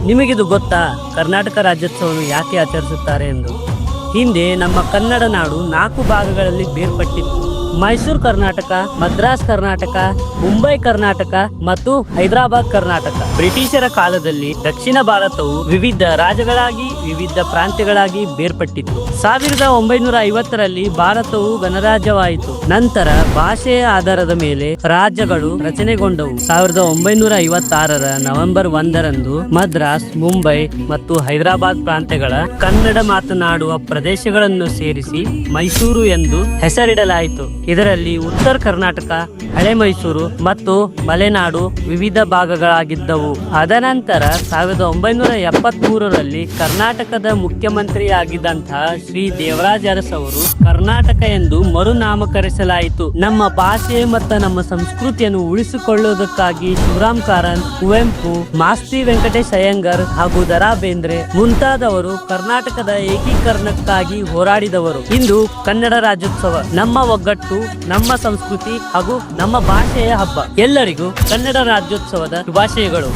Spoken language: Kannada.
ನಿಮಗಿದು ಗೊತ್ತಾ? ಕರ್ನಾಟಕ ರಾಜ್ಯೋತ್ಸವವನ್ನು ಯಾಕೆ ಆಚರಿಸುತ್ತಾರೆ ಎಂದು? ಹಿಂದೆ ನಮ್ಮ ಕನ್ನಡ ನಾಡು 4 ಭಾಗಗಳಲ್ಲಿ ಬೇರ್ಪಟ್ಟಿತ್ತು. ಮೈಸೂರು ಕರ್ನಾಟಕ, ಮದ್ರಾಸ್ ಕರ್ನಾಟಕ, ಮುಂಬೈ ಕರ್ನಾಟಕ ಮತ್ತು ಹೈದರಾಬಾದ್ ಕರ್ನಾಟಕ. ಬ್ರಿಟಿಷರ ಕಾಲದಲ್ಲಿ ದಕ್ಷಿಣ ಭಾರತವು ವಿವಿಧ ರಾಜ್ಯಗಳಾಗಿ ವಿವಿಧ ಪ್ರಾಂತ್ಯಗಳಾಗಿ ಬೇರ್ಪಟ್ಟಿತ್ತು. 1950ರಲ್ಲಿ ಭಾರತವು ಗಣರಾಜ್ಯವಾಯಿತು. ನಂತರ ಭಾಷೆಯ ಆಧಾರದ ಮೇಲೆ ರಾಜ್ಯಗಳು ರಚನೆಗೊಂಡವು. 1956ರ ನವೆಂಬರ್ 1ರಂದು ಮದ್ರಾಸ್, ಮುಂಬೈ ಮತ್ತು ಹೈದರಾಬಾದ್ ಪ್ರಾಂತ್ಯಗಳ ಕನ್ನಡ ಮಾತನಾಡುವ ಪ್ರದೇಶಗಳನ್ನು ಸೇರಿಸಿ ಮೈಸೂರು ಎಂದು ಹೆಸರಿಡಲಾಯಿತು. ಇದರಲ್ಲಿ ಉತ್ತರ ಕರ್ನಾಟಕ, ಹಳೆ ಮೈಸೂರು ಮತ್ತು ಮಲೆನಾಡು ವಿವಿಧ ಭಾಗಗಳಾಗಿದ್ದವು. ಅದನಂತರ 1973ರಲ್ಲಿ ಕರ್ನಾಟಕದ ಮುಖ್ಯಮಂತ್ರಿಯಾಗಿದ್ದಂತಹ ಶ್ರೀ ದೇವರಾಜ ಅರಸ್ ಅವರು ಕರ್ನಾಟಕ ಎಂದು ಮರುನಾಮಕರಿಸಲಾಯಿತು. ನಮ್ಮ ಭಾಷೆ ಮತ್ತು ನಮ್ಮ ಸಂಸ್ಕೃತಿಯನ್ನು ಉಳಿಸಿಕೊಳ್ಳುವುದಕ್ಕಾಗಿ ಶಿವರಾಮ್ ಕಾರಂತ್, ಕುವೆಂಪು, ಮಾಸ್ತಿ ವೆಂಕಟೇಶ್ ಅಯ್ಯಂಗಾರ್ ಹಾಗೂ ದ.ರಾ. ಬೇಂದ್ರೆ ಮುಂತಾದವರು ಕರ್ನಾಟಕದ ಏಕೀಕರಣಕ್ಕಾಗಿ ಹೋರಾಡಿದವರು. ಇಂದು ಕನ್ನಡ ರಾಜ್ಯೋತ್ಸವ ನಮ್ಮ ಒಗ್ಗಟ್ಟು, ನಮ್ಮ ಸಂಸ್ಕೃತಿ ಹಾಗೂ ನಮ್ಮ ಭಾಷೆಯ ಹಬ್ಬ. ಎಲ್ಲರಿಗೂ ಕನ್ನಡ ರಾಜ್ಯೋತ್ಸವದ ಶುಭಾಶಯಗಳು.